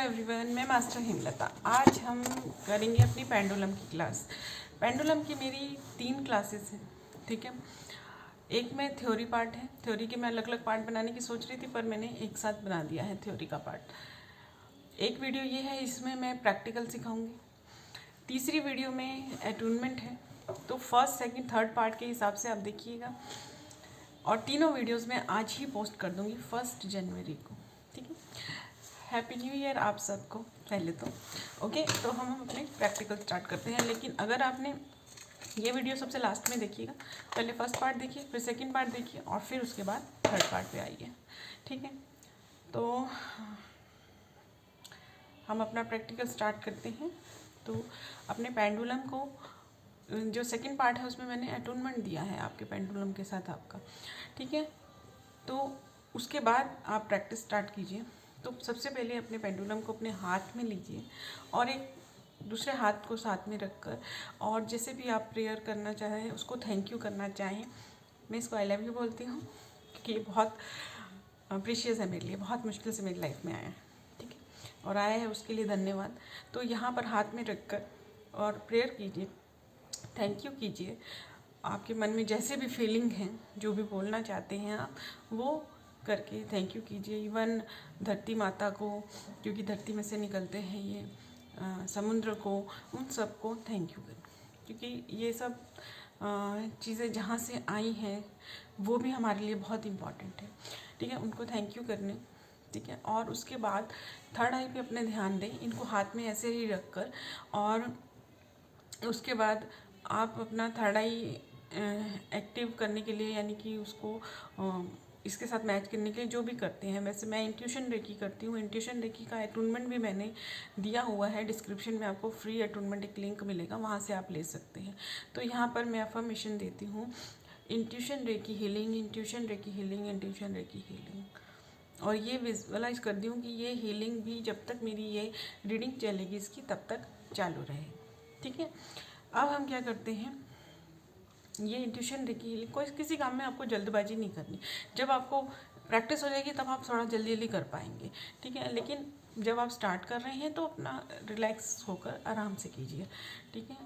Everyone, मैं master Hemlata. आज हम करेंगे अपनी पेंडुलम की क्लास। पेंडुलम की मेरी 3 क्लासेस हैं, ठीक है। एक में थ्योरी पार्ट है। थ्योरी के मैं अलग अलग पार्ट बनाने की सोच रही थी, पर मैंने एक साथ बना दिया है थ्योरी का पार्ट। एक वीडियो ये है, इसमें मैं प्रैक्टिकल सिखाऊंगी। तीसरी वीडियो में अटूनमेंट है। तो फर्स्ट सेकंड थर्ड पार्ट के हिसाब से आप देखिएगा, और तीनों वीडियोस मैं आज ही पोस्ट कर दूंगी 1 जनवरी को, ठीक है। हैप्पी न्यू ईयर आप सबको पहले तो। ओके, तो हम अपने प्रैक्टिकल स्टार्ट करते हैं। लेकिन अगर आपने ये वीडियो सबसे लास्ट में देखिएगा, पहले फर्स्ट पार्ट देखिए, फिर सेकंड पार्ट देखिए, और फिर उसके बाद थर्ड पार्ट पे आइए, ठीक है। तो हम अपना प्रैक्टिकल स्टार्ट करते हैं। तो अपने पेंडुलम को, जो सेकंड पार्ट है उसमें मैंने अटूनमेंट दिया है आपके पेंडुलम के साथ आपका, ठीक है। तो उसके बाद आप प्रैक्टिस स्टार्ट कीजिए। तो सबसे पहले अपने पेंडुलम को अपने हाथ में लीजिए और एक दूसरे हाथ को साथ में रखकर, और जैसे भी आप प्रेयर करना चाहें, उसको थैंक यू करना चाहें, मैं इसको आई लव यू बोलती हूँ, क्योंकि ये बहुत प्रीशियस है मेरे लिए, बहुत मुश्किल से मेरी लाइफ में आया है, ठीक है, और आया है, उसके लिए धन्यवाद। तो यहाँ पर हाथ में रखकर और प्रेयर कीजिए, थैंक यू कीजिए। आपके मन में जैसे भी फीलिंग हैं, जो भी बोलना चाहते हैं आप, वो करके थैंक यू कीजिए। इवन धरती माता को, क्योंकि धरती में से निकलते हैं ये, समुद्र को, उन सबको थैंक यू करें, क्योंकि ये सब चीज़ें जहाँ से आई हैं वो भी हमारे लिए बहुत इम्पॉर्टेंट है, ठीक है। उनको थैंक यू करने, ठीक है। और उसके बाद थर्ड आई पे अपने ध्यान दें, इनको हाथ में ऐसे ही रख कर, और उसके बाद आप अपना थर्ड आई एक्टिव करने के लिए, यानी कि उसको इसके साथ मैच करने के लिए जो भी करते हैं, वैसे मैं इंट्यूशन रेकी करती हूँ। इंट्यूशन रेकी का अटूनमेंट भी मैंने दिया हुआ है, डिस्क्रिप्शन में आपको फ्री अटूनमेंट एक लिंक मिलेगा, वहाँ से आप ले सकते हैं। तो यहाँ पर मैं अफर्मेशन देती हूँ, intuition recce healing, intuition recce healing, intuition recce healing. और ये विजुअलाइज करती हूँ कि ये हीलिंग भी जब तक मेरी ये रीडिंग चलेगी इसकी, तब तक चालू रहे, ठीक है। अब हम क्या करते हैं, ये इंट्यूशन देखिए, कोई किसी काम में आपको जल्दबाजी नहीं करनी। जब आपको प्रैक्टिस हो जाएगी तब आप थोड़ा जल्दी जल्दी कर पाएंगे, ठीक है। लेकिन जब आप स्टार्ट कर रहे हैं तो अपना रिलैक्स होकर आराम से कीजिए, ठीक है।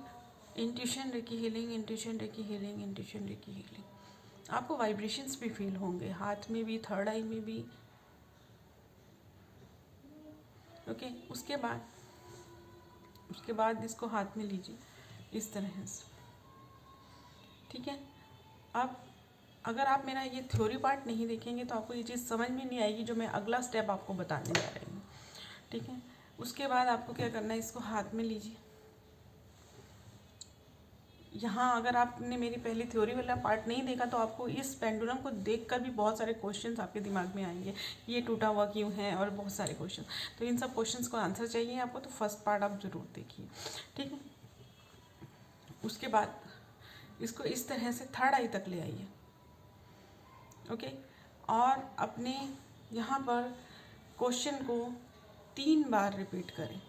Intuition recce healing, intuition recce healing, intuition recce healing. आपको वाइब्रेशंस भी फील होंगे, हाथ में भी, थर्ड आई में भी, ओके। उसके बाद इसको हाथ में लीजिए इस तरह से, ठीक है। अब अगर आप मेरा ये थ्योरी पार्ट नहीं देखेंगे तो आपको ये चीज़ समझ में नहीं आएगी, जो मैं अगला स्टेप आपको बताने जा रही हूँ, ठीक है। उसके बाद आपको क्या करना है, इसको हाथ में लीजिए। यहाँ अगर आपने मेरी पहली थ्योरी वाला पार्ट नहीं देखा तो आपको इस पेंडुलम को देखकर भी बहुत सारे क्वेश्चंस आपके दिमाग में आएंगे, ये टूटा हुआ क्यों है, और बहुत सारे क्वेश्चन। तो इन सब क्वेश्चंस को आंसर चाहिए आपको, तो फर्स्ट पार्ट आप ज़रूर देखिए, ठीक है। उसके बाद इसको इस तरह से थर्ड आई तक ले आइए, ओके। और अपने यहाँ पर क्वेश्चन को 3 बार रिपीट करें,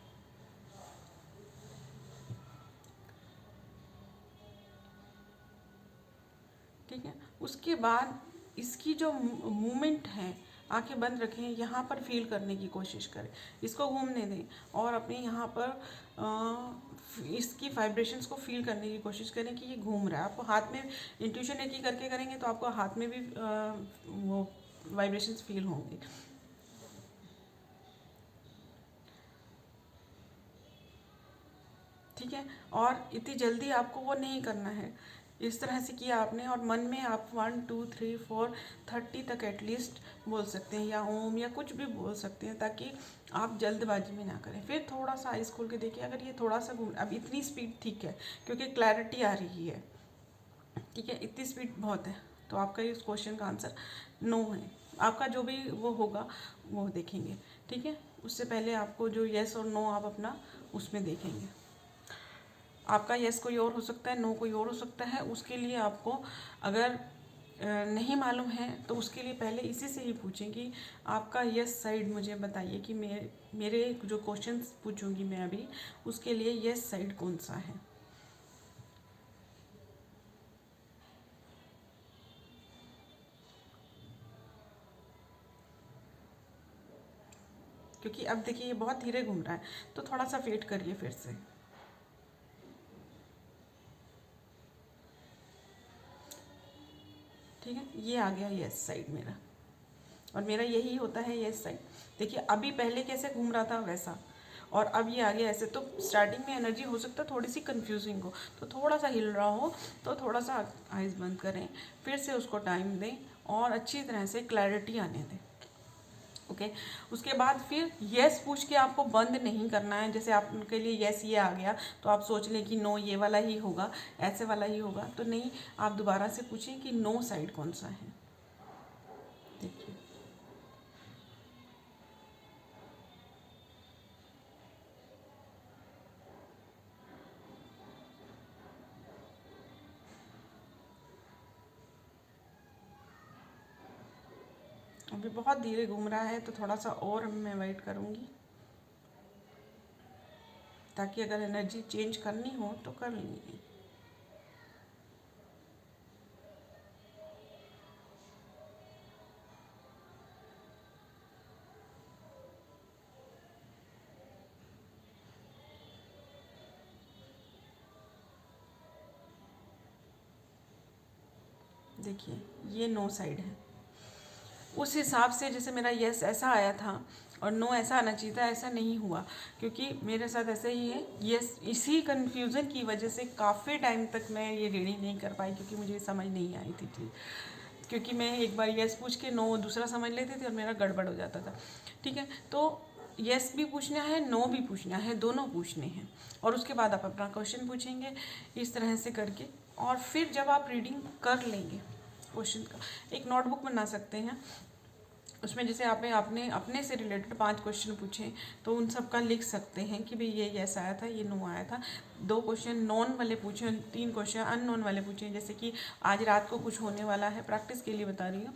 ठीक है। उसके बाद इसकी जो मूवमेंट है, आंखें बंद रखें, यहाँ पर फील करने की कोशिश करें, इसको घूमने दें, और अपने यहाँ पर इसकी वाइब्रेशंस को फील करने की कोशिश करें कि ये घूम रहा है। आपको हाथ में इंट्यूशन एक ही करके करेंगे तो आपको हाथ में भी वो वाइब्रेशंस फील होंगे, ठीक है। और इतनी जल्दी आपको वो नहीं करना है, इस तरह से किया आपने, और मन में आप 1 2 3 4 30 तक एटलीस्ट बोल सकते हैं, या ओम या कुछ भी बोल सकते हैं, ताकि आप जल्दबाजी में ना करें। फिर थोड़ा सा आइस खोल के देखिए, अगर ये थोड़ा सा घूम, अब इतनी स्पीड ठीक है क्योंकि क्लैरिटी आ रही है, ठीक है, इतनी स्पीड बहुत है, तो आपका इस क्वेश्चन का आंसर नो है। आपका जो भी वो होगा वो देखेंगे, ठीक है। उससे पहले आपको जो येस और नो आप अपना उसमें देखेंगे। आपका यस कोई और हो सकता है, नो कोई और हो सकता है। उसके लिए आपको अगर नहीं मालूम है तो उसके लिए पहले इसी से ही पूछें कि आपका यस साइड मुझे बताइए, कि मेरे जो क्वेश्चंस पूछूंगी मैं अभी, उसके लिए यस साइड कौन सा है। क्योंकि अब देखिए ये बहुत धीरे घूम रहा है, तो थोड़ा सा वेट करिए फिर से। ठीक है, ये आ गया यस साइड मेरा, और मेरा यही होता है यस साइड। देखिए अभी पहले कैसे घूम रहा था वैसा, और अब ये आ गया ऐसे। तो स्टार्टिंग में एनर्जी हो सकता है थोड़ी सी कंफ्यूजिंग हो, तो थोड़ा सा हिल रहा हो तो थोड़ा सा आइज़ बंद करें, फिर से उसको टाइम दें और अच्छी तरह से क्लैरिटी आने दें। ओके उसके बाद फिर यस पूछ के आपको बंद नहीं करना है। जैसे आपके लिए यस ये आ गया तो आप सोच लें कि नो ये वाला ही होगा, ऐसे वाला ही होगा, तो नहीं, आप दोबारा से पूछें कि नो साइड कौन सा है। देखिए अभी बहुत धीरे घूम रहा है, तो थोड़ा सा और मैं वेट करूँगी, ताकि अगर एनर्जी चेंज करनी हो तो कर लीजिए। देखिए ये नो साइड है, उस हिसाब से जैसे मेरा यस ऐसा आया था और नो ऐसा आना चाहिए था, ऐसा नहीं हुआ, क्योंकि मेरे साथ ऐसा ही है। यस इसी कन्फ्यूज़न की वजह से काफ़ी टाइम तक मैं ये रीडिंग नहीं कर पाई, क्योंकि मुझे समझ नहीं आई थी चीज़, क्योंकि मैं एक बार यस पूछ के नो दूसरा समझ लेती थी और मेरा गड़बड़ हो जाता था। ठीक है, तो यस भी पूछना है, नो भी पूछना है, दोनों पूछने हैं, और उसके बाद आप अपना क्वेश्चन पूछेंगे इस तरह से करके। और फिर जब आप रीडिंग कर लेंगे क्वेश्चन का, एक नोटबुक बना सकते हैं, उसमें जैसे आपने आपने अपने से रिलेटेड 5 क्वेश्चन पूछे, तो उन सब का लिख सकते हैं कि भाई ये यस आया था, ये नो आया था। 2 क्वेश्चन नॉन वाले पूछे, 3 क्वेश्चन अननोन वाले पूछे, जैसे कि आज रात को कुछ होने वाला है, प्रैक्टिस के लिए बता रही हूँ।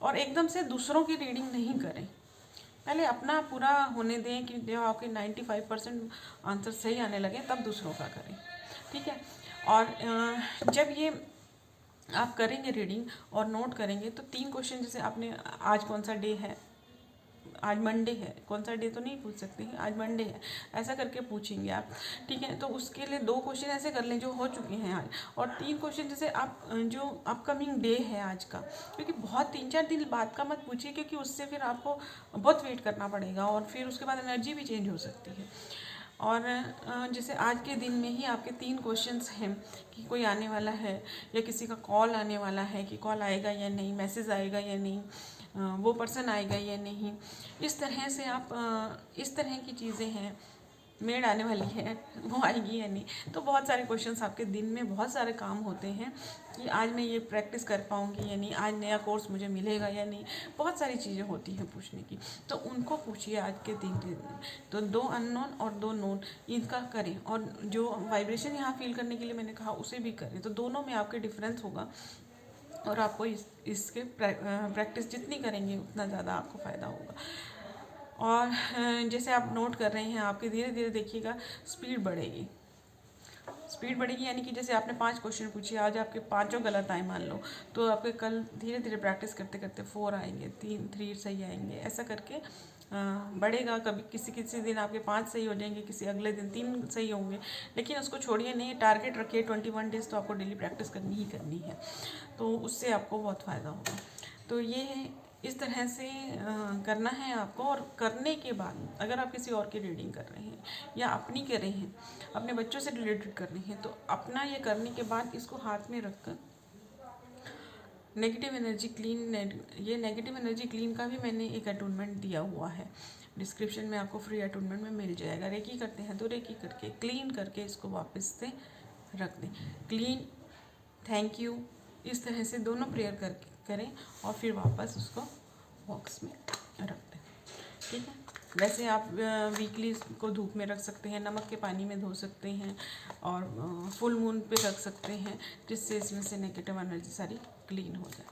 और एकदम से दूसरों की रीडिंग नहीं करें, पहले अपना पूरा होने दें कि जब आपके 95% आंसर सही आने लगे तब दूसरों का करें। ठीक है, और जब ये आप करेंगे रीडिंग और नोट करेंगे, तो 3 क्वेश्चन जैसे आपने आज कौन सा डे है, आज मंडे है, कौन सा डे तो नहीं पूछ सकते हैं, आज मंडे है, ऐसा करके पूछेंगे आप। ठीक है, तो उसके लिए 2 क्वेश्चन ऐसे कर लें जो हो चुके हैं आज, और 3 क्वेश्चन जैसे आप जो अपकमिंग डे है आज का, क्योंकि बहुत 3-4 दिन बाद का मत पूछिए, क्योंकि उससे फिर आपको बहुत वेट करना पड़ेगा और फिर उसके बाद एनर्जी भी चेंज हो सकती है। और जैसे आज के दिन में ही आपके 3 क्वेश्चंस हैं कि कोई आने वाला है या किसी का कॉल आने वाला है, कि कॉल आएगा या नहीं, मैसेज आएगा या नहीं, वो पर्सन आएगा या नहीं, इस तरह से आप इस तरह की चीज़ें हैं, मेड आने वाली है, वो आएगी या नहीं। तो बहुत सारे क्वेश्चंस आपके दिन में, बहुत सारे काम होते हैं कि आज मैं ये प्रैक्टिस कर पाऊँगी या नहीं, आज नया कोर्स मुझे मिलेगा या नहीं, बहुत सारी चीज़ें होती हैं पूछने की, तो उनको पूछिए आज के दिन। तो 2 अननोन और 2 नोन, इनका करें, और जो वाइब्रेशन यहाँ फील करने के लिए मैंने कहा उसे भी करें, तो दोनों में आपके डिफरेंस होगा, और आपको इसके प्रैक्टिस जितनी करेंगे उतना ज़्यादा आपको फ़ायदा होगा। और जैसे आप नोट कर रहे हैं, आपके धीरे धीरे देखिएगा स्पीड बढ़ेगी, स्पीड बढ़ेगी, यानी कि जैसे आपने 5 क्वेश्चन पूछे, आज आपके 5 गलत आए मान लो, तो आपके कल धीरे धीरे प्रैक्टिस करते करते 4 आएंगे, 3 सही आएंगे, ऐसा करके बढ़ेगा। कभी किसी किसी दिन आपके 5 सही हो जाएंगे, किसी अगले दिन 3 सही होंगे, लेकिन उसको छोड़िए नहीं, टारगेट रखिए 21 डेज़ तो आपको डेली प्रैक्टिस करनी ही करनी है, तो उससे आपको बहुत फ़ायदा होगा। तो ये है, इस तरह से करना है आपको। और करने के बाद अगर आप किसी और की रीडिंग कर रहे हैं या अपनी कर रहे हैं, अपने बच्चों से रिलेटेड कर रहे हैं, तो अपना ये करने के बाद इसको हाथ में रखकर नेगेटिव एनर्जी क्लीन, ये नेगेटिव एनर्जी क्लीन का भी मैंने एक अटूनमेंट दिया हुआ है, डिस्क्रिप्शन में आपको फ्री अटूनमेंट में मिल जाएगा। रेकी करते हैं तो रेकी करके क्लीन करके इसको वापस से रख दें, क्लीन, थैंक यू, इस तरह से दोनों प्रेयर करके करें और फिर वापस उसको बॉक्स में रख दें। ठीक है, वैसे आप वीकली इसको धूप में रख सकते हैं, नमक के पानी में धो सकते हैं, और फुल मून पे रख सकते हैं, जिससे इसमें से नेगेटिव एनर्जी सारी क्लीन हो जाए।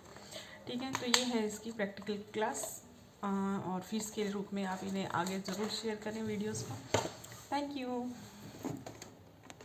ठीक है, तो ये है इसकी प्रैक्टिकल क्लास, और फीस के रूप में आप इन्हें आगे ज़रूर शेयर करें वीडियोज़ को। Thank you.